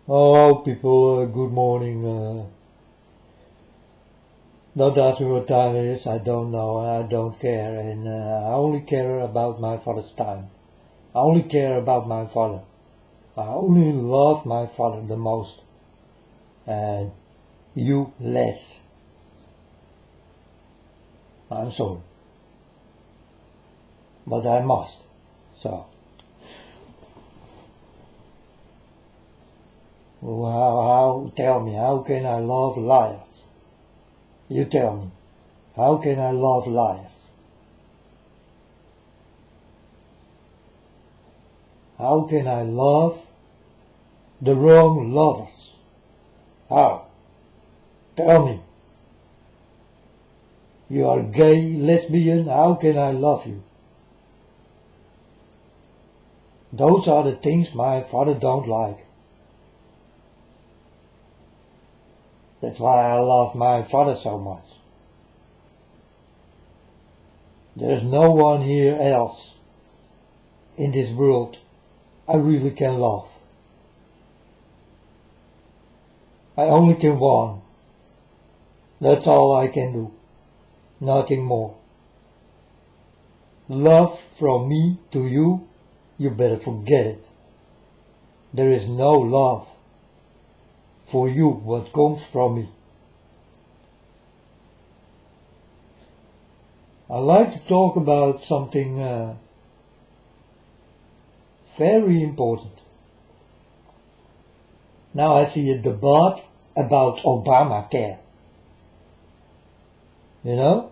Oh, people, good morning. Don't ask me what time it is. I don't know and I don't care. And I only care about my father's time. I only care about my father. I only love my father the most. And you less. I'm sorry. But I must. So. Tell me, how can I love liars? You tell me, how can I love liars? How can I love the wrong lovers? How? Tell me. You are gay, lesbian, how can I love you? Those are the things my father don't like. That's why I love my father so much. There is no one here else in this world I really can love. I only can one. That's all I can do. Nothing more. Love from me to you, you better forget it. There is no love for you what comes from me. I like to talk about something very important. Now I see a debate about Obamacare. You know?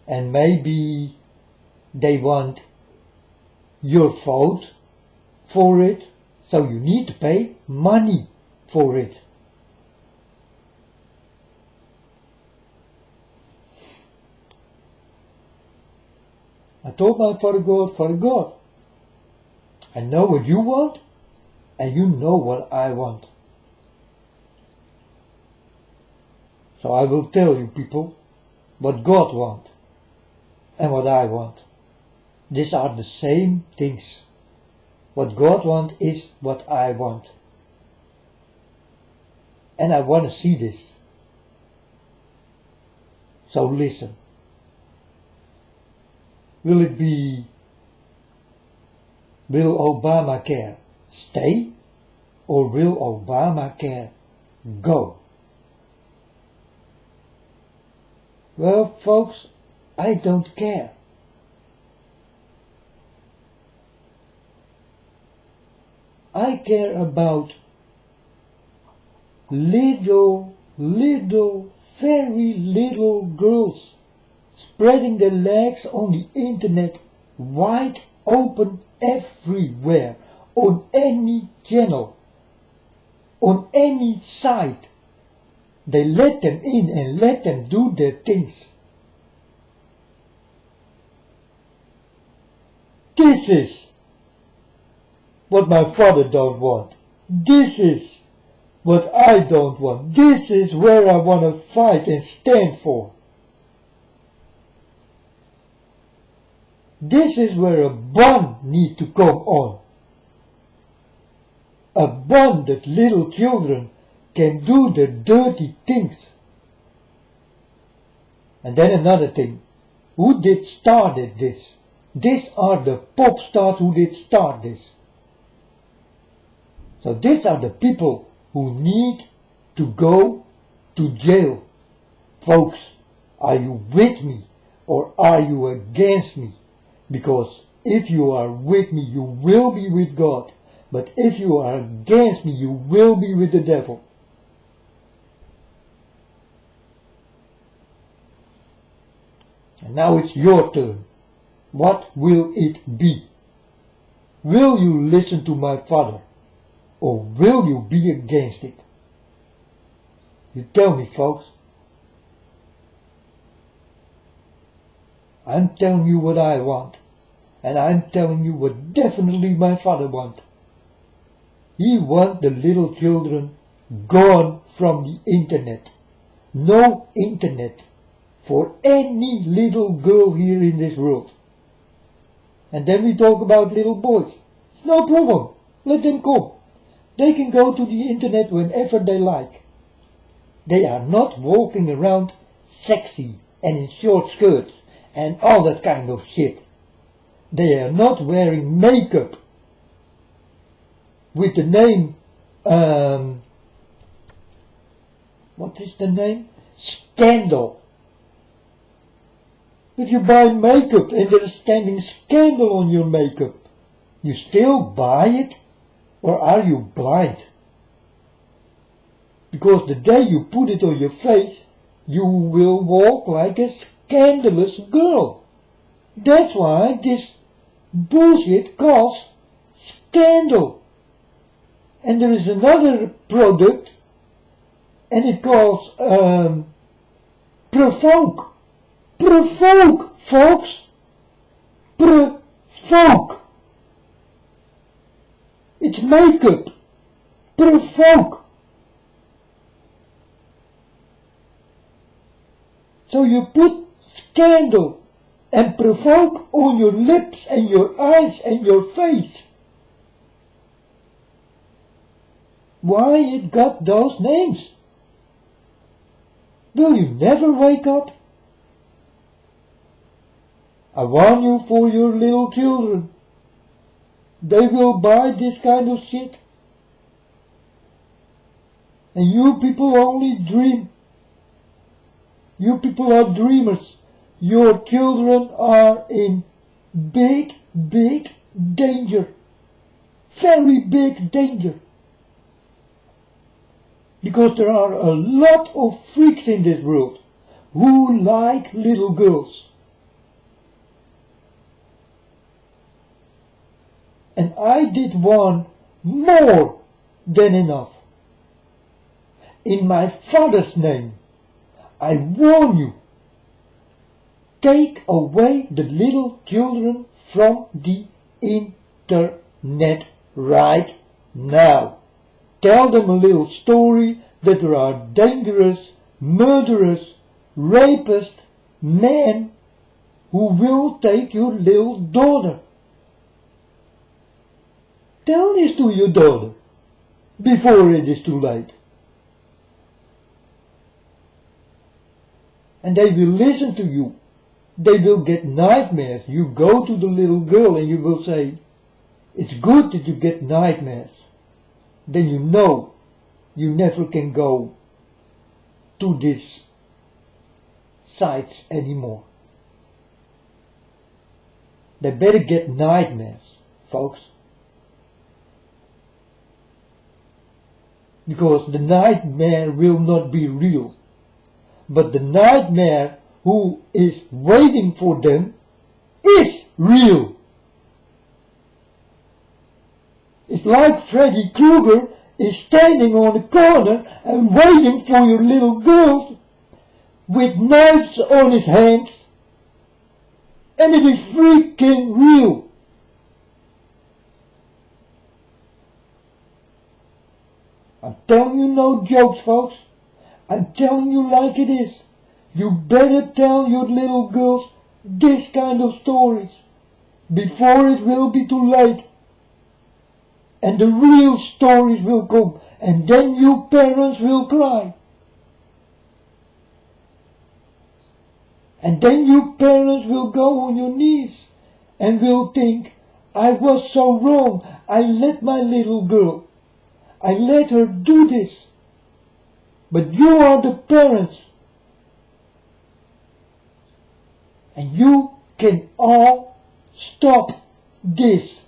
And maybe they want your vote for it, so you need to pay money for it. I told my Father God, I know what you want, and you know what I want. So I will tell you people what God wants and what I want. These are the same things. What God wants is what I want. And I want to see this. So listen. Will Obamacare stay or will Obamacare go? Well, folks, I don't care. I care about little, very little girls spreading their legs on the internet wide open everywhere, on any channel, on any site. They let them in and let them do their things. This is what my father don't want. This is what I don't want. This is where I want to fight and stand for. This is where a ban needs to come on. A ban that little children can do the dirty things. And then another thing. Who did started this? These are the pop stars who did start this. So these are the people who need to go to jail. Folks, are you with me or are you against me? Because if you are with me, you will be with God. But if you are against me, you will be with the devil. And now it's your turn. What will it be? Will you listen to my Father? Or will you be against it? You tell me, folks. I'm telling you what I want. And I'm telling you what definitely my Father wants. He wants the little children gone from the internet. No internet for any little girl here in this world. And then we talk about little boys. It's no problem. Let them come. They can go to the internet whenever they like. They are not walking around sexy and in short skirts and all that kind of shit. They are not wearing makeup with the name, what is the name? Scandal. If you buy makeup and there is standing scandal on your makeup, you still buy it? Or are you blind? Because the day you put it on your face, you will walk like a scandalous girl. That's why this bullshit calls scandal. And there is another product, and it calls provoke. Provoke, folks. Provoke. It's makeup. Provoke. So you put scandal and provoke on your lips and your eyes and your face. Why it got those names? Will you never wake up? I warn you for your little children. They will buy this kind of shit. And you people only dream. You people are dreamers. Your children are in big, big danger. Very big danger. Because there are a lot of freaks in this world who like little girls. And I did warn more than enough. In my Father's name, I warn you, take away the little children from the internet right now. Tell them a little story that there are dangerous, murderous, rapist men who will take your little daughter. Tell this to your daughter before it is too late. And they will listen to you. They will get nightmares. You go to the little girl and you will say, it's good that you get nightmares. Then you know you never can go to these sites anymore. They better get nightmares, folks. Because the nightmare will not be real. But the nightmare who is waiting for them is real. It's like Freddy Krueger is standing on the corner and waiting for your little girl with knives on his hands. And it is freaking real. I'm telling you no jokes, folks. I'm telling you like it is. You better tell your little girls this kind of stories before it will be too late. And the real stories will come, and then you parents will cry. And then you parents will go on your knees and will think, I was so wrong. I let my little girl. I let her do this. But you are the parents. And you can all stop this.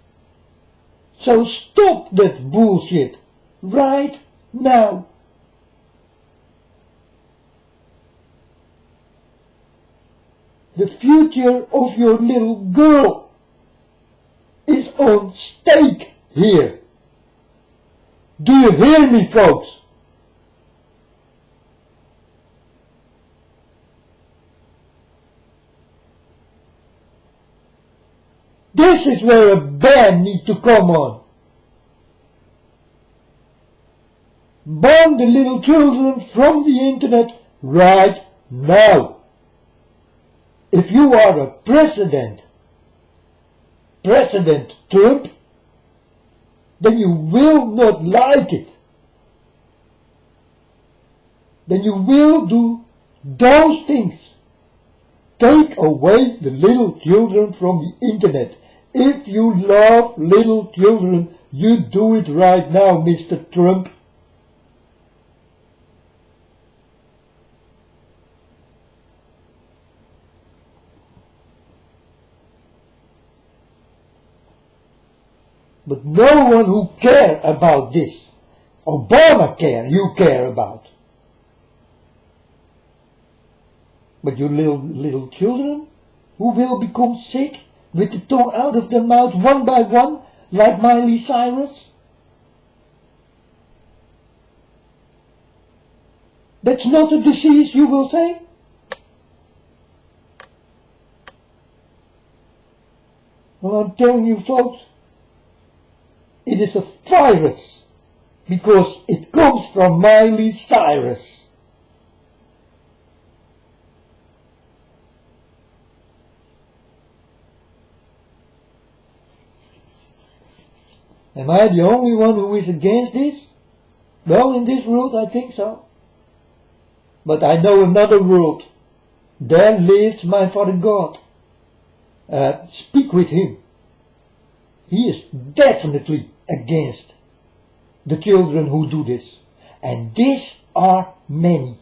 So stop that bullshit right now. The future of your little girl is on stake here. Do you hear me, folks? This is where a ban needs to come on. Ban the little children from the internet right now. If you are a President Trump, then you will not like it. Then you will do those things. Take away the little children from the internet. If you love little children, you do it right now, Mr. Trump. But no one who care about this. Obamacare you care about. But your little children who will become sick with the tongue out of their mouth one by one like Miley Cyrus? That's not a disease, you will say? Well, I'm telling you folks, it is a virus, because it comes from Miley Cyrus. Am I the only one who is against this? Well, in this world I think so. But I know another world. There lives my Father God. Speak with him. He is definitely against the children who do this. And these are many.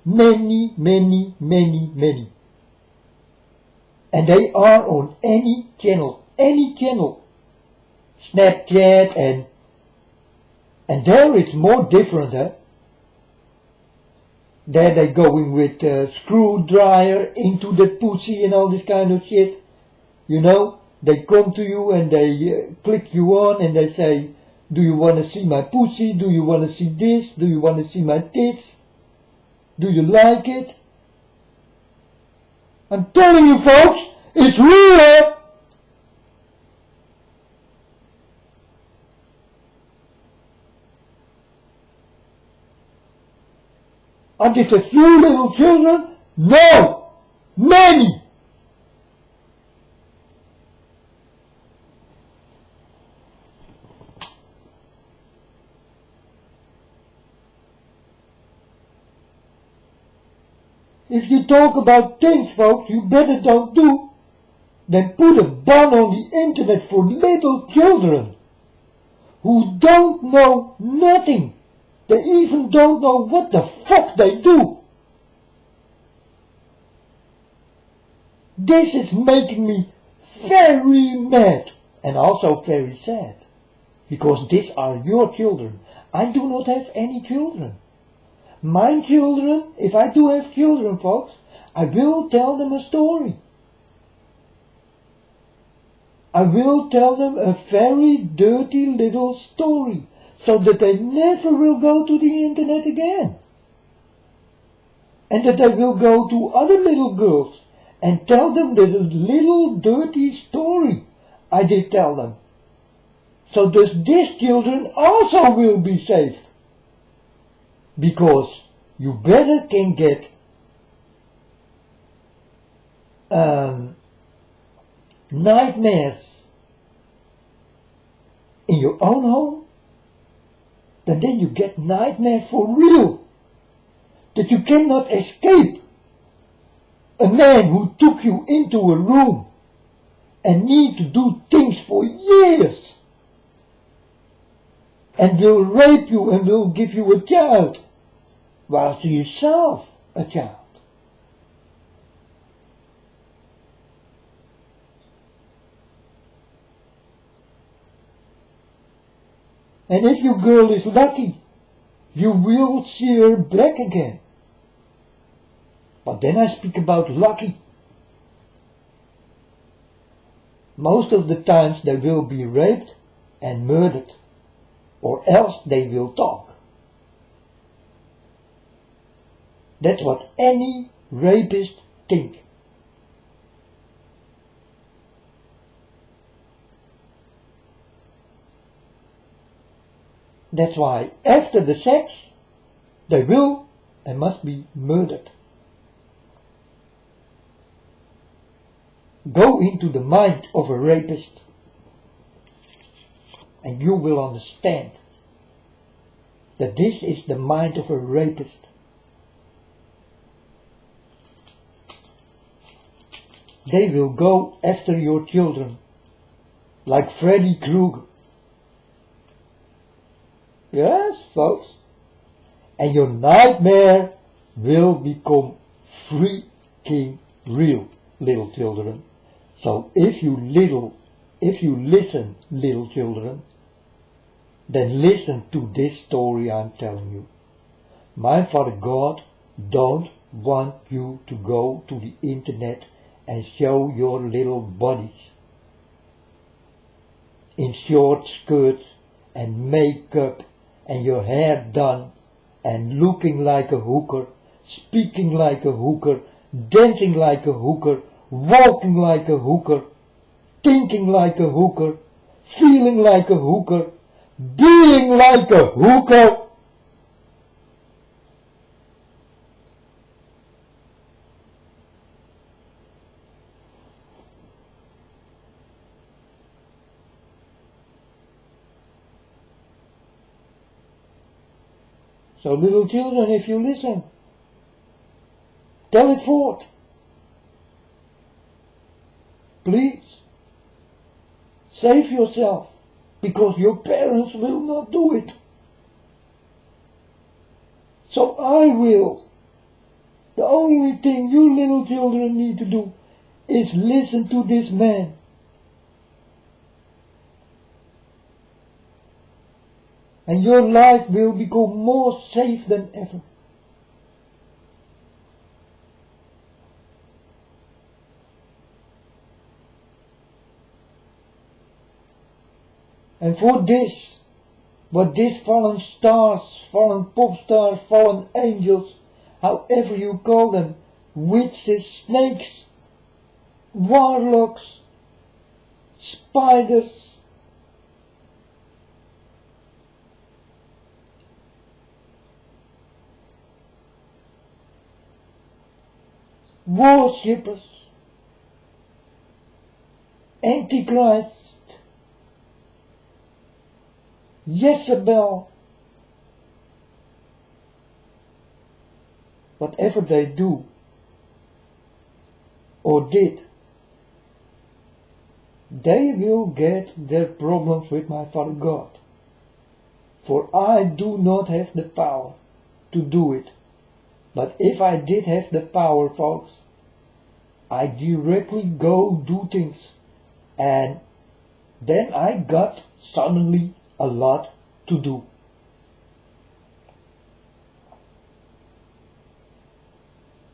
Many, many, many, many. And they are on any channel. Any channel. Snapchat and there it's more different, eh? There they going with a screwdriver into the pussy and all this kind of shit. You know, they come to you and they click you on and they say, do you want to see my pussy? Do you want to see this? Do you want to see my tits? Do you like it? I'm telling you folks, it's real! Are these a few little children? No! Many! If you talk about things, folks, you better don't do, then put a ban on the internet for little children who don't know nothing. They even don't know what the fuck they do. This is making me very mad and also very sad. Because these are your children. I do not have any children. My children, if I do have children, folks, I will tell them a story. I will tell them a very dirty little story. So that they never will go to the internet again. And that they will go to other little girls and tell them the little dirty story I did tell them. So thus these children also will be saved. Because you better can get nightmares in your own home, then you get nightmares for real. That you cannot escape. A man who took you into a room and need to do things for years and will rape you and will give you a child whilst he is self a child. And if your girl is lucky, you will see her black again. But then I speak about lucky. Most of the times they will be raped and murdered, or else they will talk. That's what any rapist thinks. That's why after the sex, they will and must be murdered. Go into the mind of a rapist and you will understand that this is the mind of a rapist. They will go after your children like Freddy Krueger. Yes, folks. And your nightmare will become freaking real, little children. So if you listen, little children, then listen to this story I'm telling you. My Father God don't want you to go to the internet and show your little bodies in short skirts and makeup and your hair done and looking like a hooker, speaking like a hooker, dancing like a hooker, walking like a hooker, thinking like a hooker, feeling like a hooker, being like a hooker. So little children, if you listen, tell it forth. Please, save yourself, because your parents will not do it. So I will. The only thing you little children need to do is listen to this man. And your life will become more safe than ever. And for this, what these fallen stars, fallen pop stars, fallen angels, however you call them, witches, snakes, warlocks, spiders, worshippers, Antichrist, Jezebel, whatever they do or did, they will get their problems with my Father God. For I do not have the power to do it. But if I did have the power, folks, I directly go do things. And then I got suddenly a lot to do.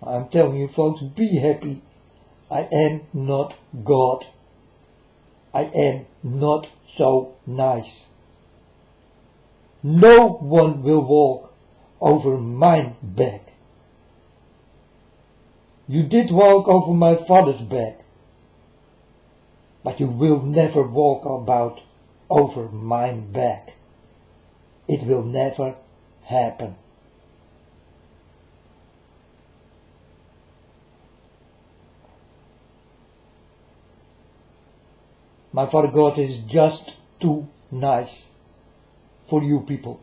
I'm telling you folks, be happy. I am not God. I am not so nice. No one will walk over my back. You did walk over my father's back, but you will never walk about over my back. It will never happen. My Father God is just too nice for you people.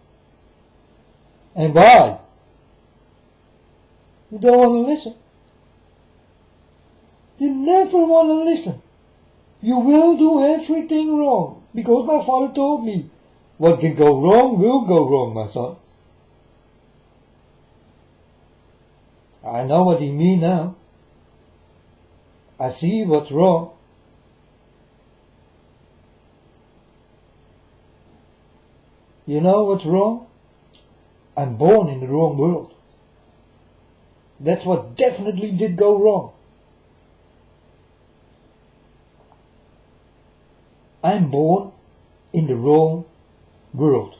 And why? You don't want to listen. You never want to listen. You will do everything wrong, because my Father told me, what can go wrong will go wrong, my son. I know what he means now. I see what's wrong. You know what's wrong? I'm born in the wrong world. That's what definitely did go wrong. I'm born in the wrong world.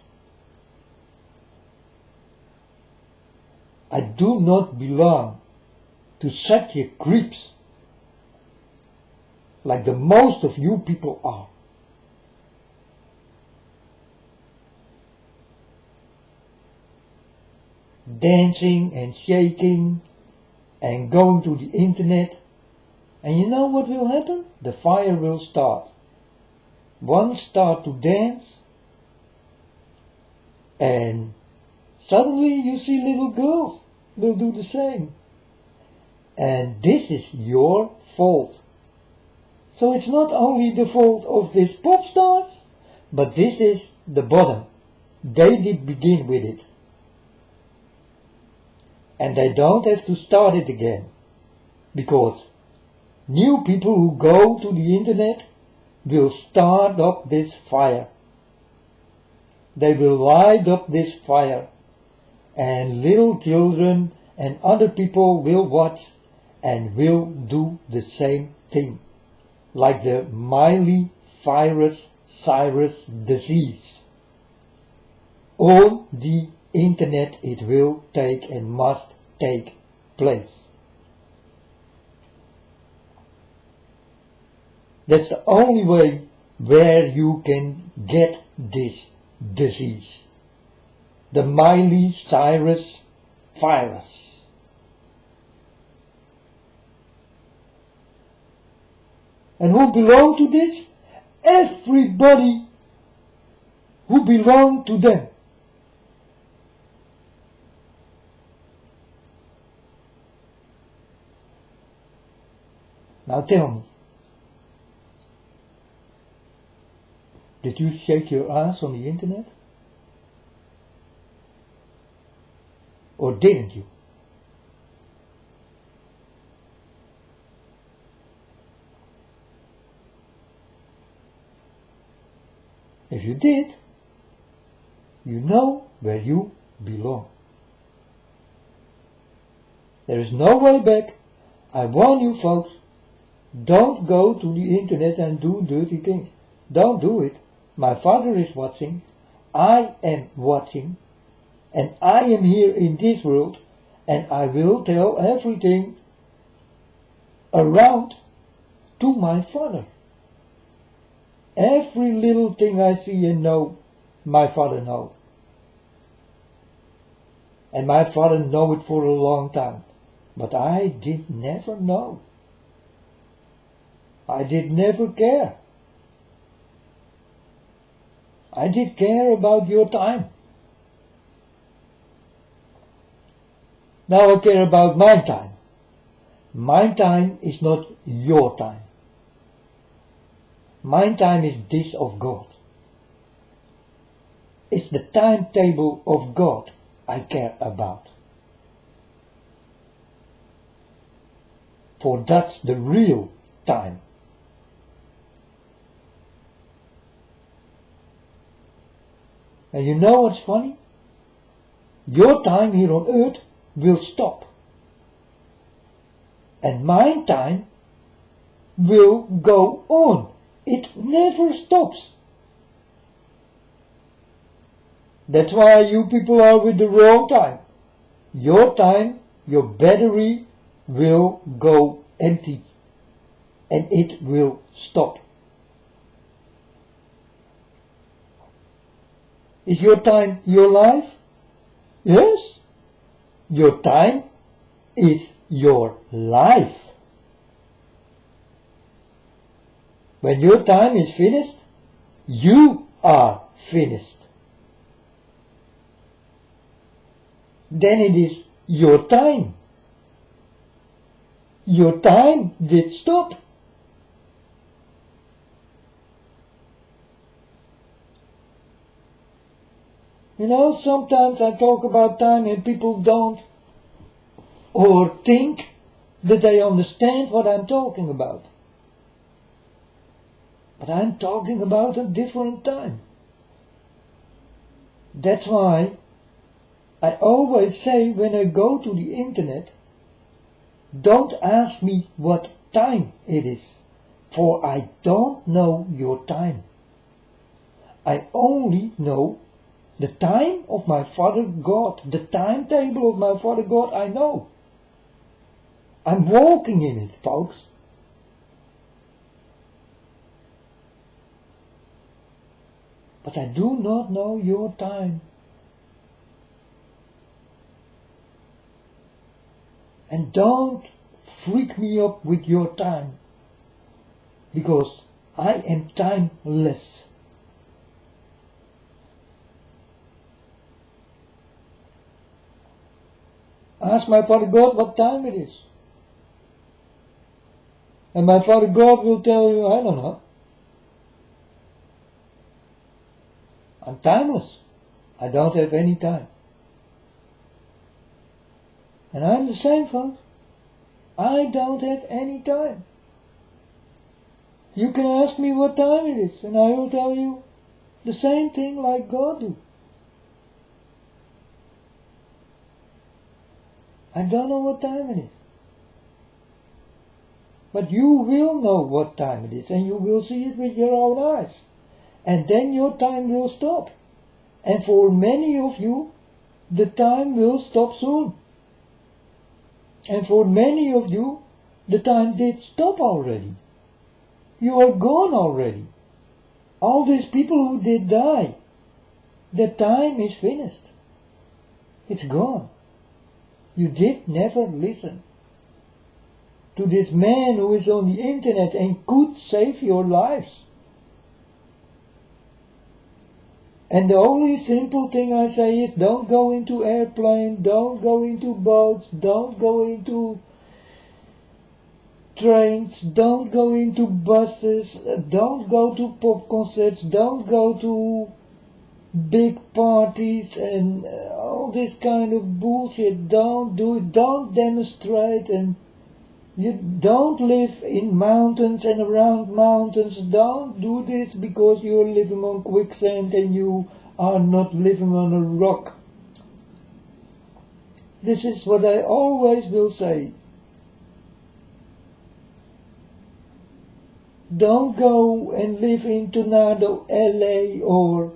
I do not belong to such a creeps like the most of you people are. Dancing and shaking and going to the internet, and you know what will happen? The fire will start. One start to dance, And suddenly you see little girls will do the same. And this is your fault. So it's not only the fault of these pop stars, but this is the bottom. They did begin with it. And they don't have to start it again. Because new people who go to the internet will start up this fire. They will light up this fire. And little children and other people will watch and will do the same thing. Like the Miley Cyrus disease. On the internet it will take and must take place. That's the only way where you can get this disease. The Miley Cyrus virus. And who belong to this? Everybody who belong to them. Now tell me, did you shake your ass on the internet? Or didn't you? If you did, you know where you belong. There is no way back. I warn you folks, don't go to the internet and do dirty things. Don't do it. My father is watching. I am watching. And I am here in this world. And I will tell everything around to my father. Every little thing I see and know, my father knows. And my father knew it for a long time. But I did never know. I did never care. I did care about your time. Now I care about my time. My time is not your time. My time is this of God. It's the timetable of God I care about. For that's the real time. And you know what's funny? Your time here on earth will stop. And my time will go on. It never stops. That's why you people are with the wrong time. Your time, your battery will go empty. And it will stop. Is your time your life? Yes. Your time is your life. When your time is finished, you are finished. Then it is your time. Your time did stop. You know, sometimes I talk about time and people don't or think that they understand what I'm talking about. But I'm talking about a different time. That's why I always say when I go to the internet, don't ask me what time it is, for I don't know your time. I only know the time of my Father God, the timetable of my Father God I know. I'm walking in it, folks. But I do not know your time. And don't freak me up with your time, because I am timeless. Ask my Father God what time it is. And my Father God will tell you, I don't know. I'm timeless. I don't have any time. And I'm the same, folks. I don't have any time. You can ask me what time it is, and I will tell you the same thing like God do. I don't know what time it is. But you will know what time it is, and you will see it with your own eyes. And then your time will stop. And for many of you, the time will stop soon. And for many of you, the time did stop already. You are gone already. All these people who did die, the time is finished. It's gone. You did never listen to this man who is on the internet and could save your lives. And the only simple thing I say is don't go into airplane, don't go into boats, don't go into trains, don't go into buses, don't go to pop concerts, don't go to big parties and all this kind of bullshit. Don't do it, don't demonstrate, and you don't live in mountains and around mountains. Don't do this because you're living on quicksand and you are not living on a rock. This is what I always will say. Don't go and live in Tornado LA or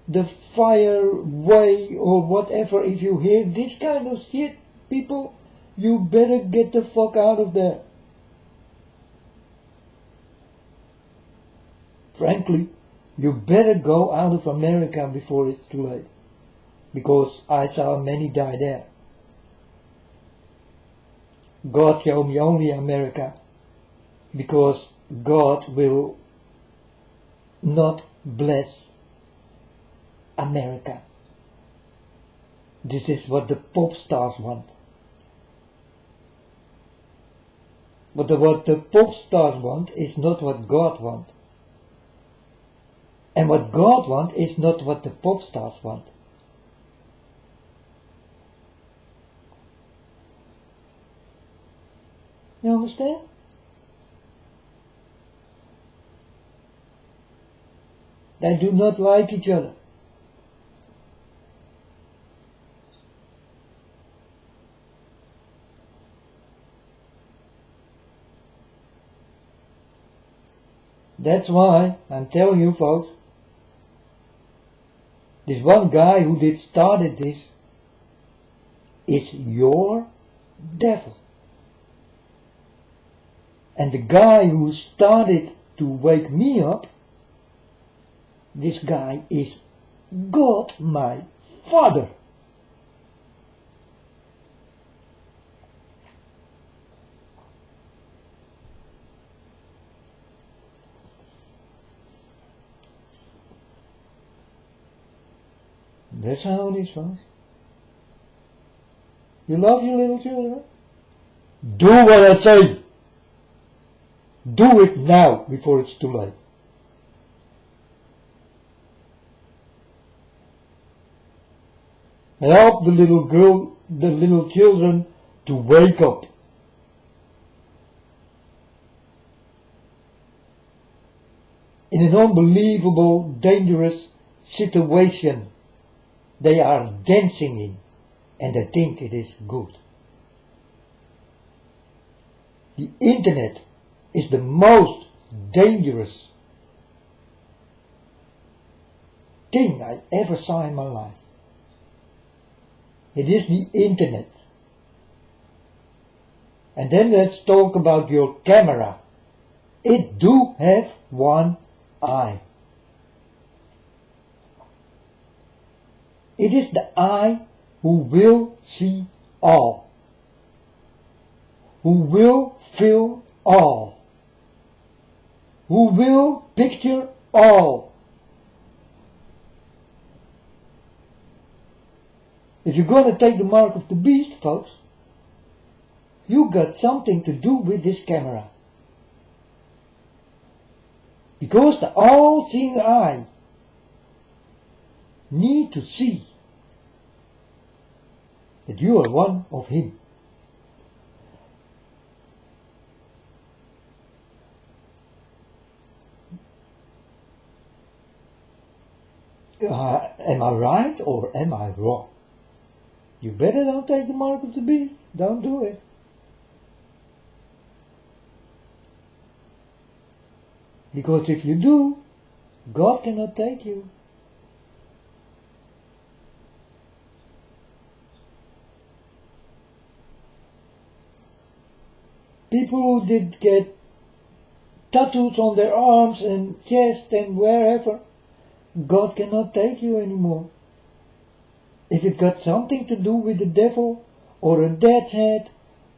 the Fire Way or whatever. If you hear this kind of shit, people, you better get the fuck out of there. Frankly, you better go out of America before it's too late. Because I saw many die there. God showed me only America. Because God will not bless America. This is what the pop stars want. But what the pop stars want is not what God wants. And what God wants is not what the pop stars want. You understand? They do not like each other. That's why I'm telling you, folks, this one guy who started this is your devil. And the guy who started to wake me up, this guy is God, my Father. That's how it is, folks. You love your little children? Do what I say. Do it now before it's too late. Help the little children to wake up. In an unbelievable, dangerous situation they are dancing in, and they think it is good. The internet is the most dangerous thing I ever saw in my life. It is the internet. And then let's talk about your camera. It do have one eye. It is the eye who will see all, who will film all, who will picture all. If you're gonna take the mark of the beast, folks, you got something to do with this camera. Because the all-seeing eye need to see that you are one of him. Am I right or am I wrong? You better don't take the mark of the beast. Don't do it. Because if you do, God cannot take you. People who did get tattoos on their arms and chest and wherever, God cannot take you anymore. If it got something to do with the devil, or a dead's head,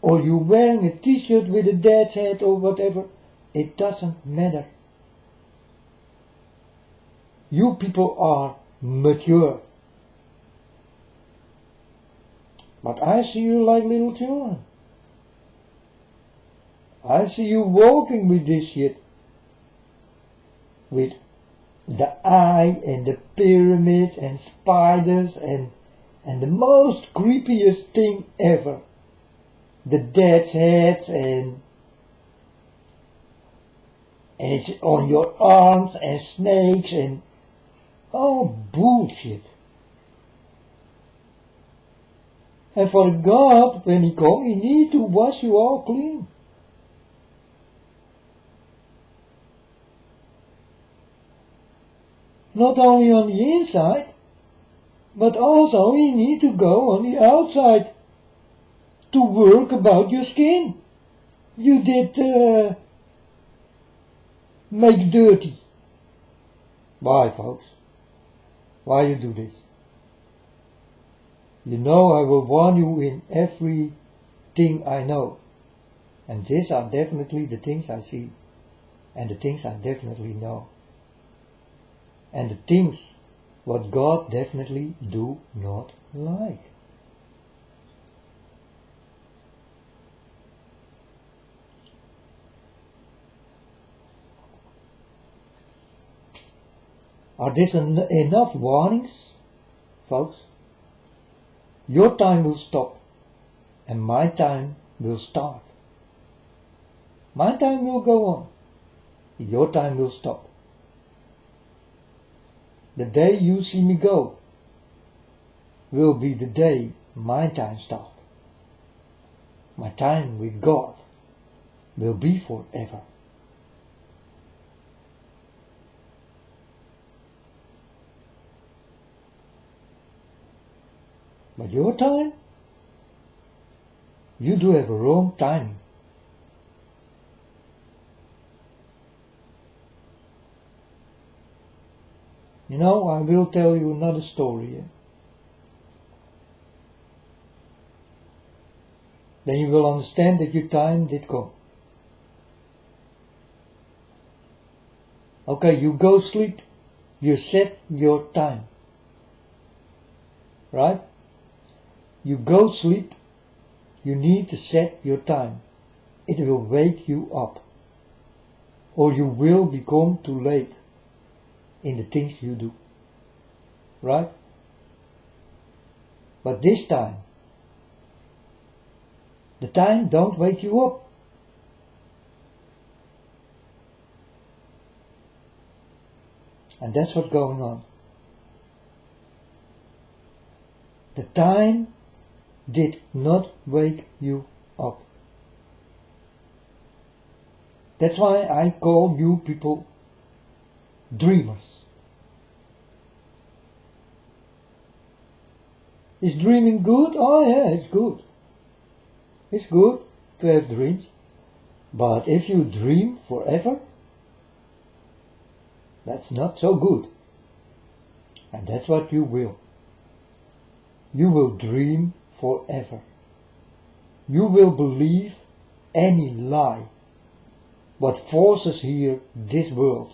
or you wearing a t-shirt with a dead's head or whatever, it doesn't matter. You people are mature. But I see you like little children. I see you walking with this shit. With the eye and the pyramid and spiders and the most creepiest thing ever. The dead's heads and it's on your arms and snakes and oh bullshit. And for God, when he comes, he need to wash you all clean. Not only on the inside, but also you need to go on the outside to work about your skin. You did make dirty. Why, folks? Why you do this? You know I will warn you in everything I know. And these are definitely the things I see. And the things I definitely know. And the things what God definitely do not like. Are these enough warnings, folks? Your time will stop and my time will start. My time will go on. Your time will stop. The day you see me go will be the day my time starts. My time with God will be forever. But your time, you do have a wrong timing. You know, I will tell you another story. Then you will understand that your time did come. Okay, you go sleep. You set your time. Right? You go sleep. You need to set your time. It will wake you up. Or you will become too late in the things you do. Right? But this time, the time don't wake you up. And that's what's going on. The time did not wake you up. That's why I call you people dreamers. Is dreaming good? Oh yeah, it's good. It's good to have dreams. But if you dream forever, that's not so good. And that's what you will. You will dream forever. You will believe any lie what forces here this world.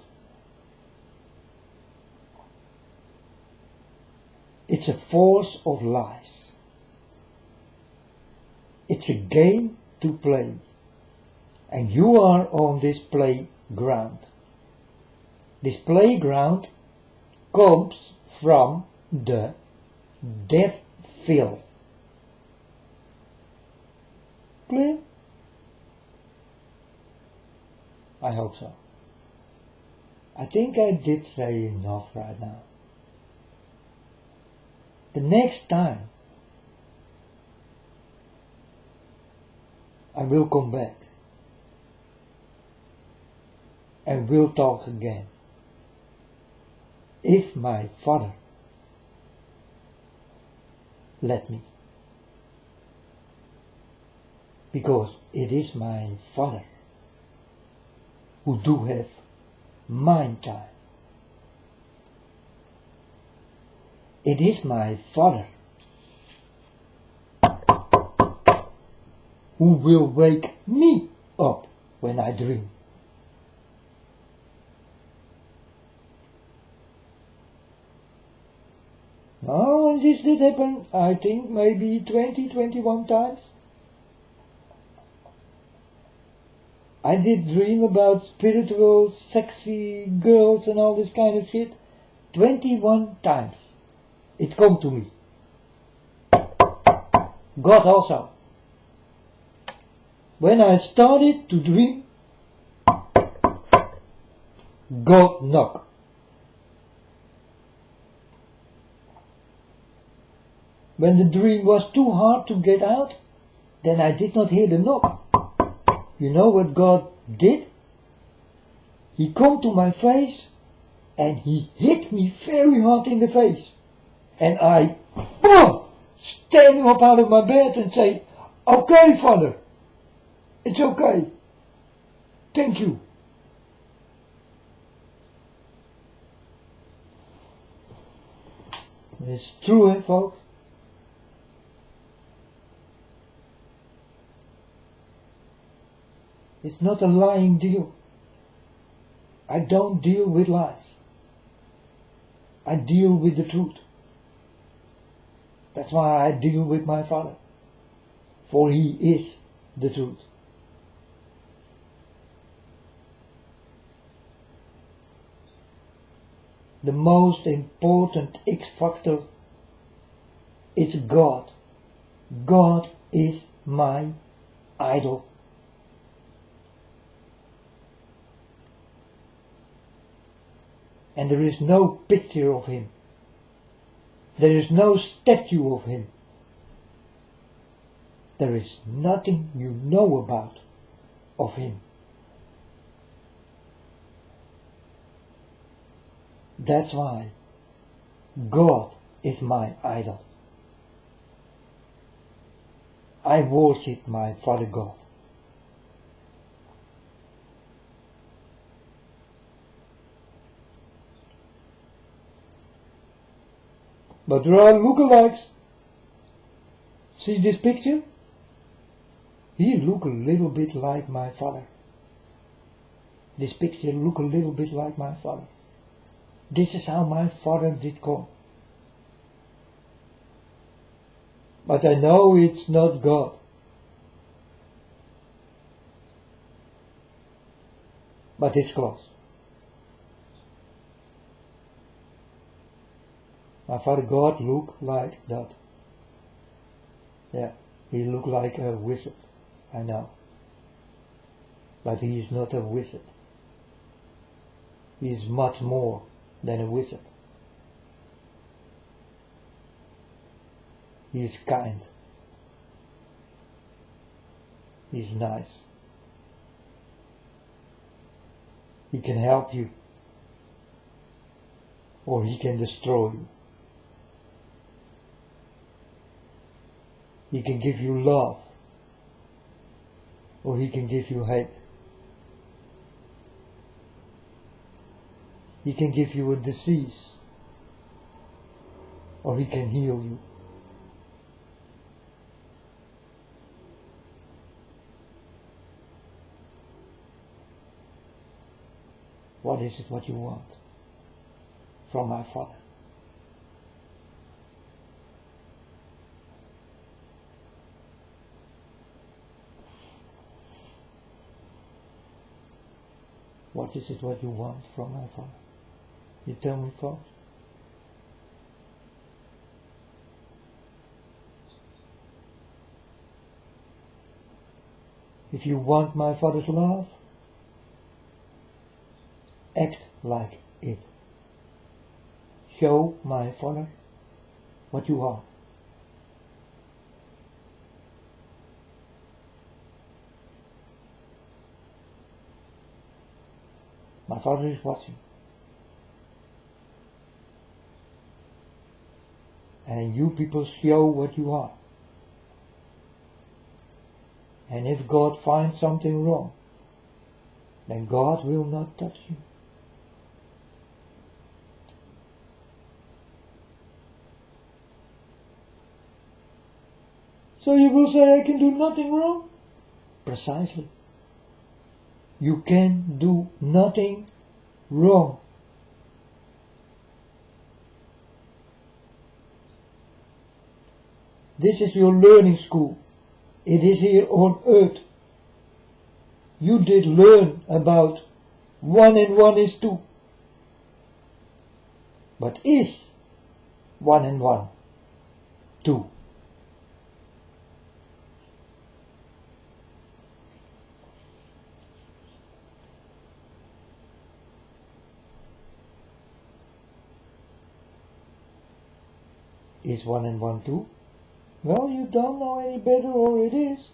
It's a force of lies. It's a game to play. And you are on this playground. This playground comes from the devil. Clear? I hope so. I think I did say enough right now. The next time I will come back and we'll talk again. If my father let me. Because it is my father who do have mind time. It is my father who will wake me up when I dream. Now, this did happen, I think, maybe 21 times. I did dream about spiritual, sexy girls and all this kind of shit. 21 times. It come to me. God also. When I started to dream, God knocked. When the dream was too hard to get out, then I did not hear the knock. You know what God did? He come to my face and he hit me very hard in the face. And I, boom, stand up out of my bed and say, okay, Father, it's okay. Thank you. It's true, eh, folks? It's not a lying deal. I don't deal with lies. I deal with the truth. That's why I deal with my Father. For He is the truth. The most important X factor is God. God is my idol. And there is no picture of Him. There is no statue of Him. There is nothing you know about of Him. That's why God is my idol. I worship my Father God. But there are lookalikes. See this picture? He look a little bit like my father. This picture look a little bit like my father. This is how my father did come. But I know it's not God. But it's close. My Father God looked like that. Yeah, he looked like a wizard, I know. But he is not a wizard. He is much more than a wizard. He is kind. He is nice. He can help you. Or he can destroy you. He can give you love, or he can give you hate. He can give you a disease, or he can heal you. What is it what you want from my Father? What is it what you want from my Father? You tell me, folks. If you want my Father's love, act like it. Show my Father what you are. My Father is watching. And you people show what you are. And if God finds something wrong, then God will not touch you. So you will say, I can do nothing wrong? Precisely. You can do nothing wrong. This is your learning school. It is here on earth. You did learn about 1 and 1 is 2. But is 1 and 1 2? Is 1 and 1 2? Well, you don't know any better, or it is.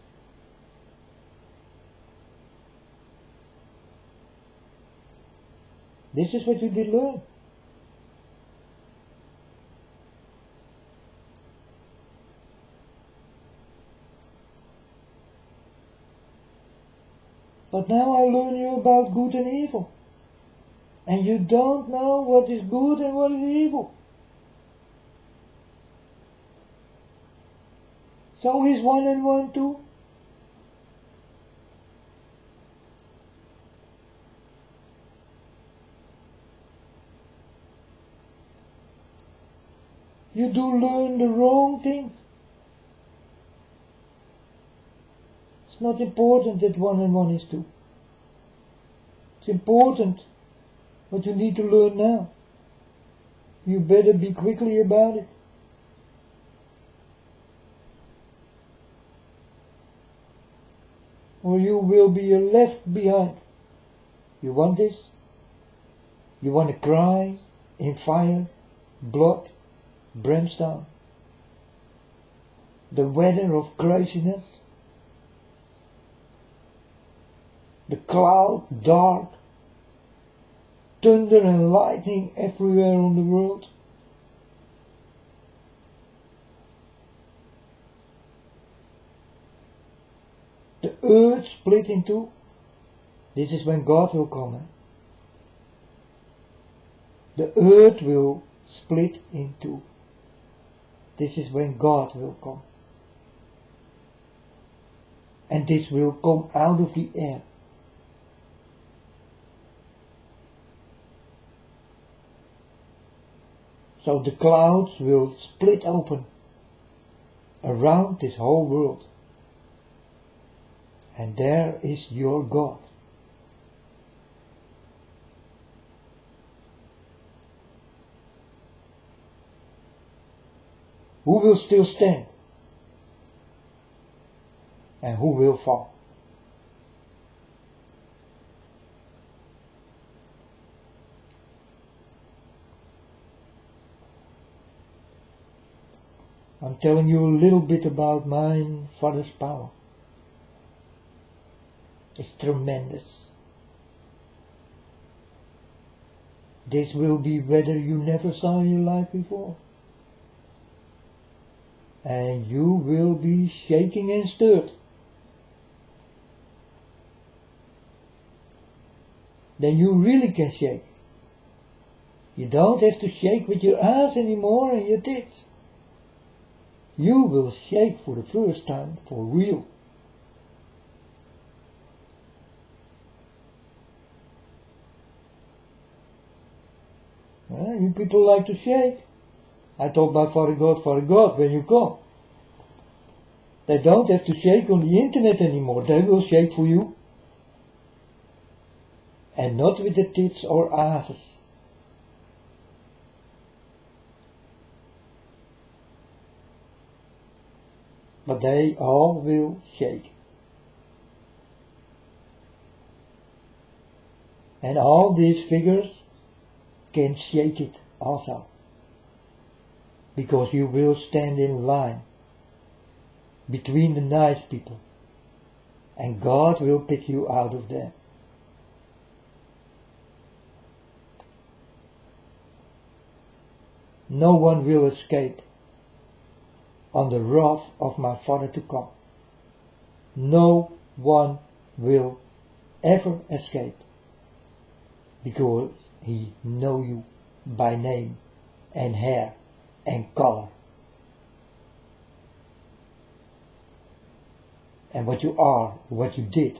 This is what you did learn. But now I learn you about good and evil. And you don't know what is good and what is evil. So is 1 and 1 2? You do learn the wrong thing. It's not important that 1 and 1 is 2. It's important what you need to learn now. You better be quickly about it. Or you will be left behind. You want this? You want to cry in fire, blood, brimstone? The weather of craziness? The cloud dark? Thunder and lightning everywhere on the world? The earth split in two. This is when God will come. The earth will split in two. This is when God will come. And this will come out of the air. So the clouds will split open around this whole world. And there is your God. Who will still stand? And who will fall? I'm telling you a little bit about my Father's power. It's tremendous. This will be whether you never saw in your life before. And you will be shaking and stirred. Then you really can shake. You don't have to shake with your ass anymore and your tits. You will shake for the first time for real. You people like to shake. I talk about Father God when you come. They don't have to shake on the internet anymore. They will shake for you. and not with the tits or asses. But they all will shake. And all these figures can shake it also. Because you will stand in line between the nice people. And God will pick you out of them. No one will escape on the wrath of my Father to come. No one will ever escape, because he know you by name and hair and color. And what you are, what you did,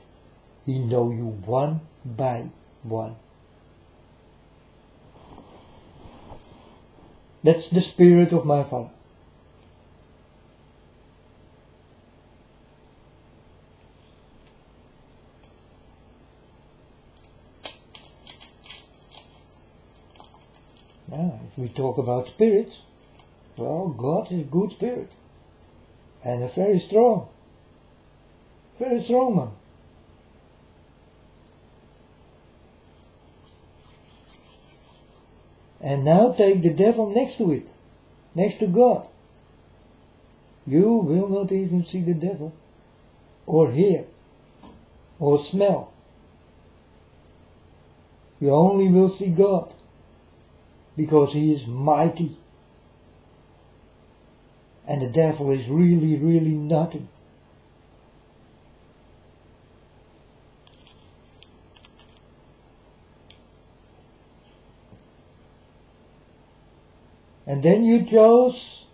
he know you one by one. That's the spirit of my Father. Now, if we talk about spirits, well, God is a good spirit. And a very strong man. And now take the devil next to it, next to God. You will not even see the devil, or hear, or smell. You only will see God, because he is mighty. And the devil is really, really nothing. And then you chose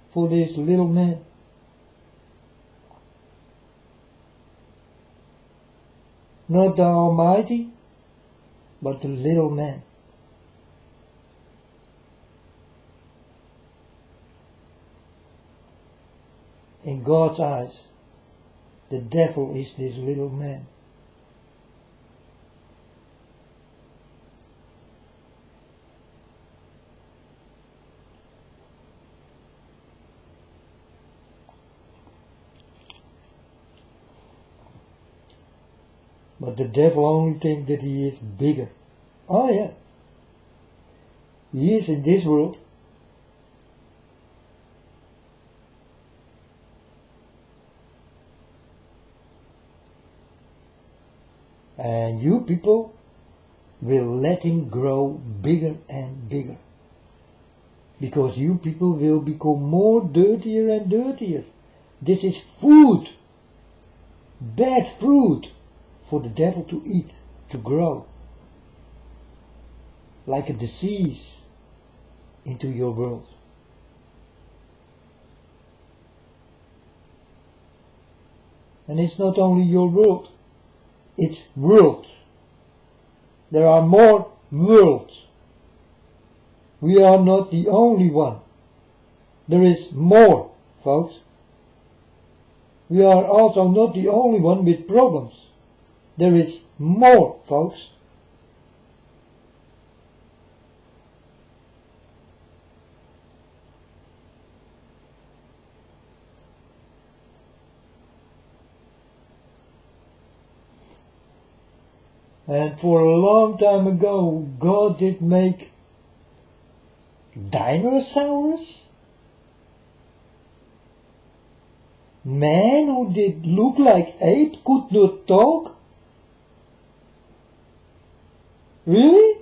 for this little man. Not the Almighty, but the little man. In God's eyes, the devil is this little man. But the devil only thinks that he is bigger. Oh yeah. He is in this world. And you people will let him grow bigger and bigger. Because you people will become more dirtier and dirtier. This is food. Bad fruit for the devil to eat, to grow. Like a disease into your world. And it's not only your world. It's world. There are more worlds. We are not the only one. There is more, folks. We are also not the only one with problems. There is more, folks. And for a long time ago, God did make dinosaurs. Man who did look like ape could not talk. Really?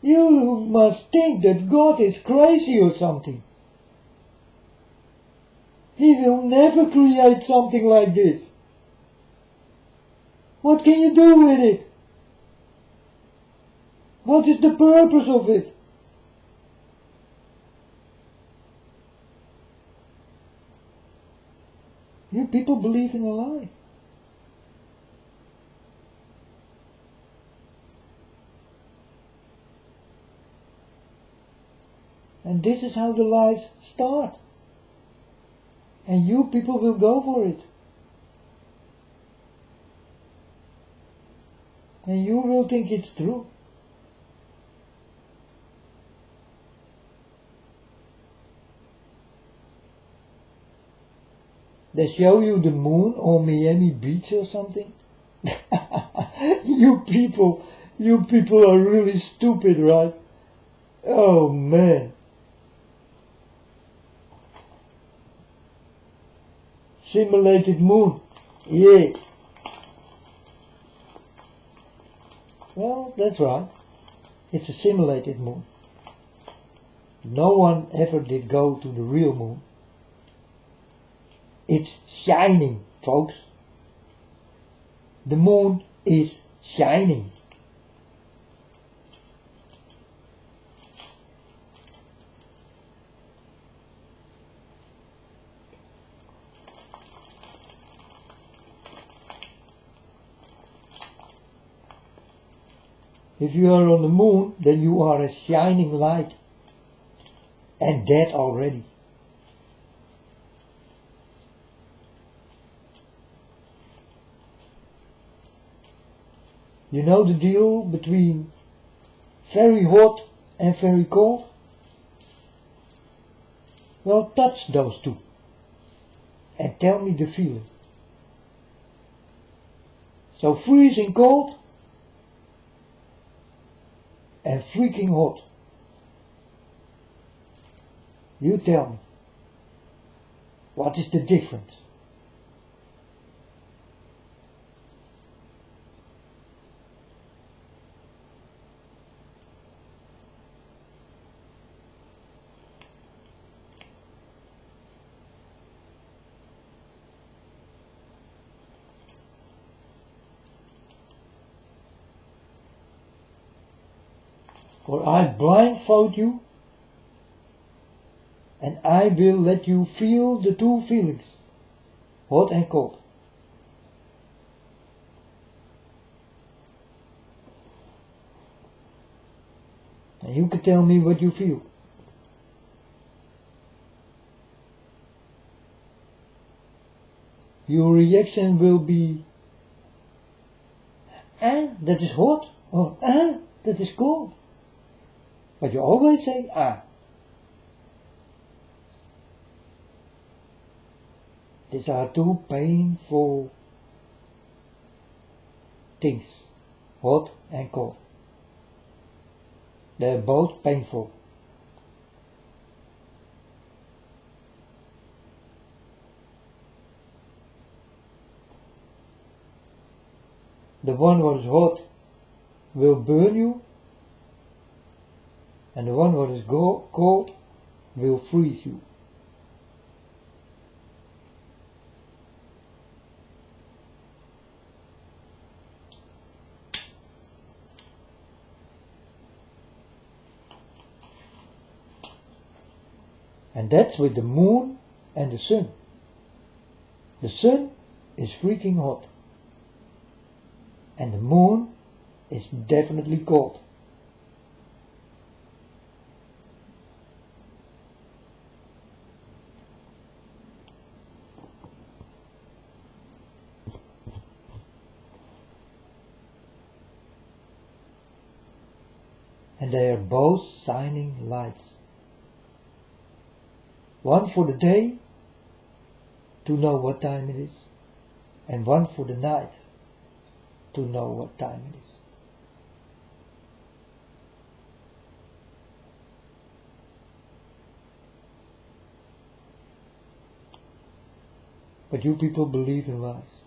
You must think that God is crazy or something. He will never create something like this. What can you do with it? What is the purpose of it? You people believe in a lie. And this is how the lies start. And you people will go for it. And you will think it's true. They show you the moon on Miami Beach or something. You people are really stupid, right? Oh man. Simulated moon. Yeah. Well, that's right. It's a simulated moon. No one ever did go to the real moon. It's shining, folks. The moon is shining. If you are on the moon, then you are a shining light. And dead already. You know the deal between very hot and very cold? Well, touch those two and tell me the feeling. So freezing cold and freaking hot. You tell me, what is the difference? For I blindfold you, and I will let you feel the two feelings, hot and cold. And you can tell me what you feel. Your reaction will be, that is hot, or that is cold. But you always say, These are two painful things, hot and cold. They're both painful. The one what is hot will burn you, and the one what is cold will freeze you. And that's with the moon and the sun. The sun is freaking hot. And the moon is definitely cold. And they are both shining lights. One for the day, to know what time it is, and one for the night, to know what time it is. But you people believe in lies.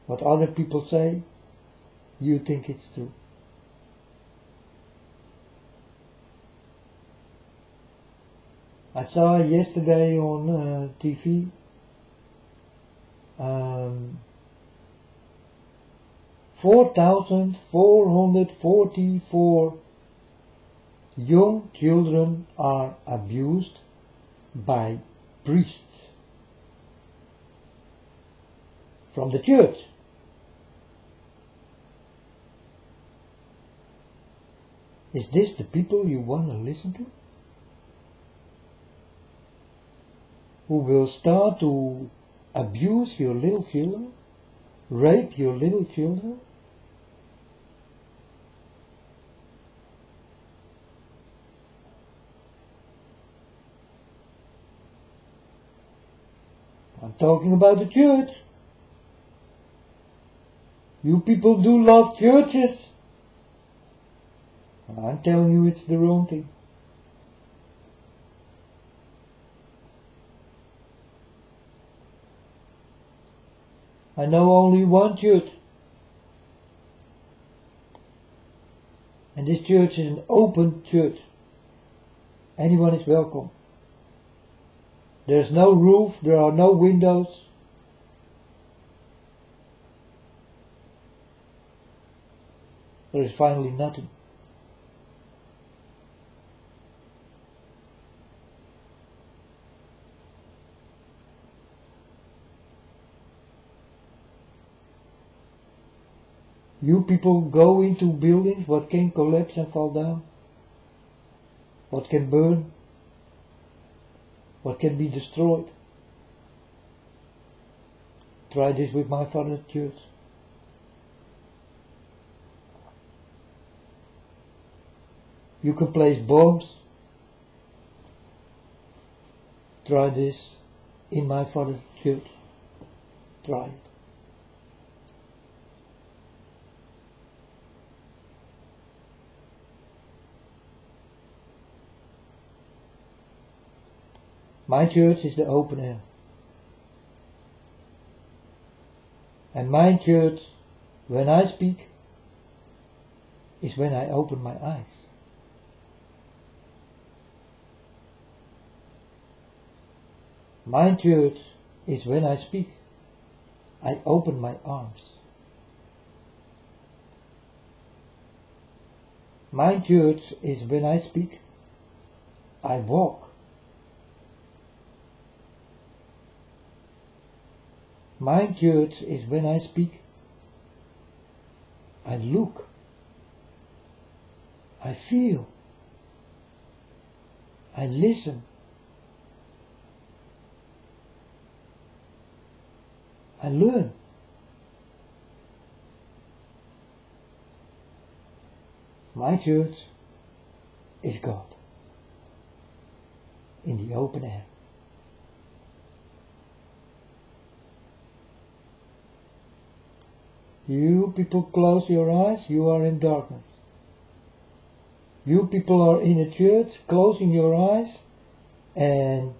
What other people say, you think it's true. I saw yesterday on TV 4,444 young children are abused by priests from the church. Is this the people you want to listen to? Who will start to abuse your little children? Rape your little children? I'm talking about the church. You people do love churches. I'm telling you it's the wrong thing. I know only one church. And this church is an open church. Anyone is welcome. There's no roof, there are no windows. There is finally nothing. You people go into buildings, what can collapse and fall down? What can burn? What can be destroyed? Try this with my father's church. You can place bombs. Try this in my father's church. Try it. My church is the open air. And my church, when I speak, is when I open my eyes. My church is when I speak, I open my arms. My church is when I speak, I walk. My church is when I speak, I look, I feel, I listen, I learn. My church is God in the open air. You people close your eyes, you are in darkness. You people are in a church, closing your eyes, and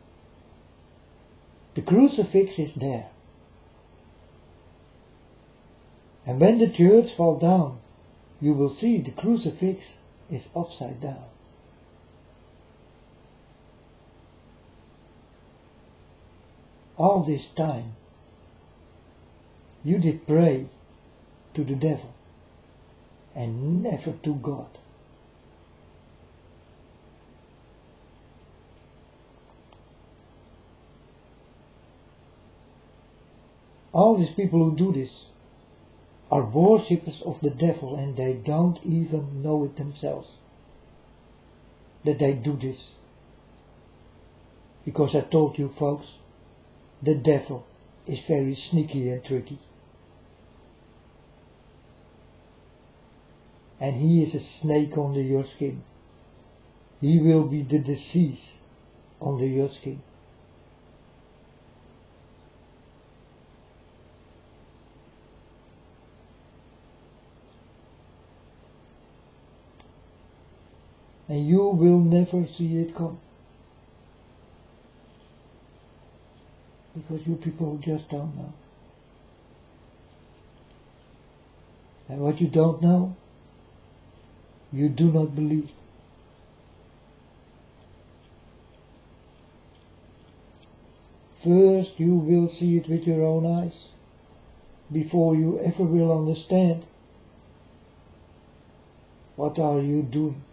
the crucifix is there. And when the church falls down, you will see the crucifix is upside down. All this time, you did pray to the devil and never to God. All these people who do this are worshippers of the devil, and they don't even know it themselves that they do this. Because I told you folks, the devil is very sneaky and tricky. And he is a snake under your skin. He will be the disease under your skin. And you will never see it come. Because you people just don't know. And what you don't know, you do not believe. First you will see it with your own eyes, before you ever will understand. What are you doing?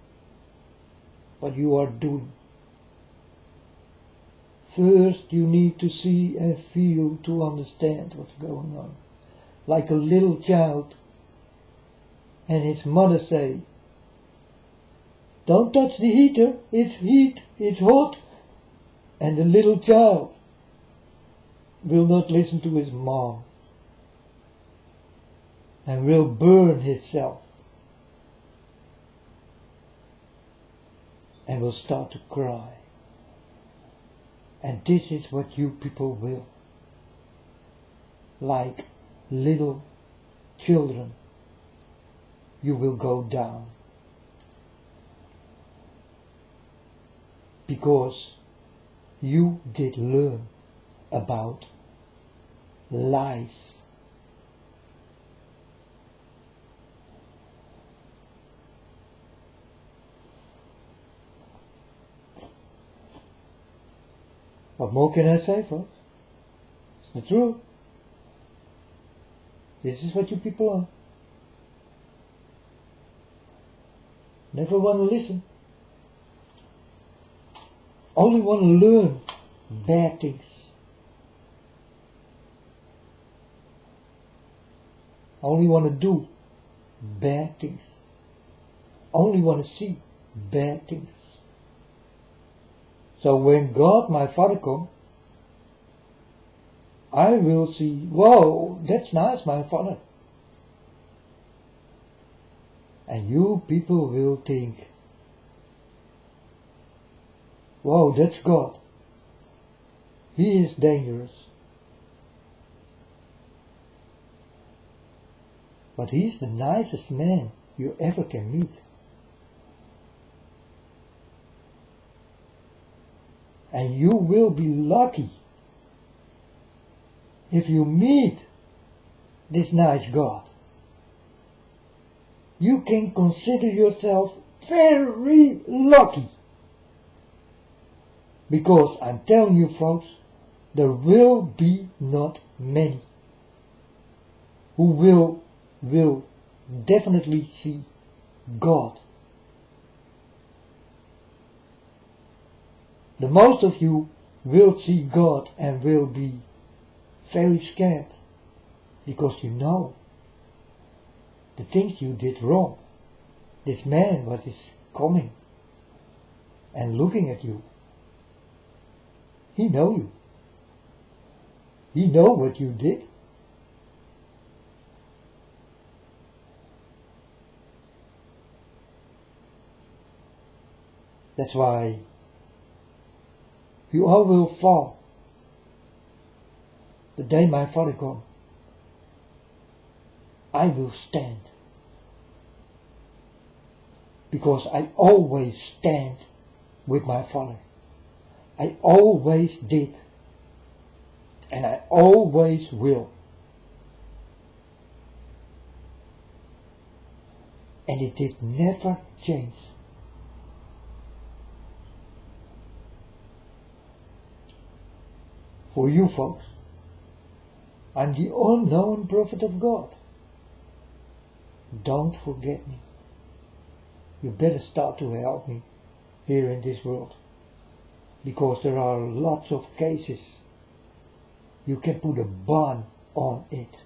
What you are doing. First you need to see and feel to understand what's going on. Like a little child and his mother say, Don't touch the heater, it's heat, it's hot. And the little child will not listen to his mom and will burn himself and will start to cry. And this is what you people will. Like little children, you will go down. Because you did learn about lies. What more can I say, folks? It's the truth. This is what you people are. Never want to listen. Only want to learn bad things. Only want to do bad things. Only want to see bad things. So when God, my Father, comes, I will see, whoa, that's nice, my Father. And you people will think, whoa, that's God. He is dangerous. But he's the nicest man you ever can meet. And you will be lucky if you meet this nice God. You can consider yourself very lucky. Because I'm telling you, folks, there will be not many who will definitely see God. The most of you will see God and will be very scared because you know the things you did wrong. This man what is coming and looking at you. He know you. He know what you did. That's why you all will fall the day my Father comes. I will stand. Because I always stand with my Father. I always did. And I always will. And it did never change. For you folks, I'm the unknown prophet of God. Don't forget me. You better start to help me here in this world. Because there are lots of cases. You can put a ban on it.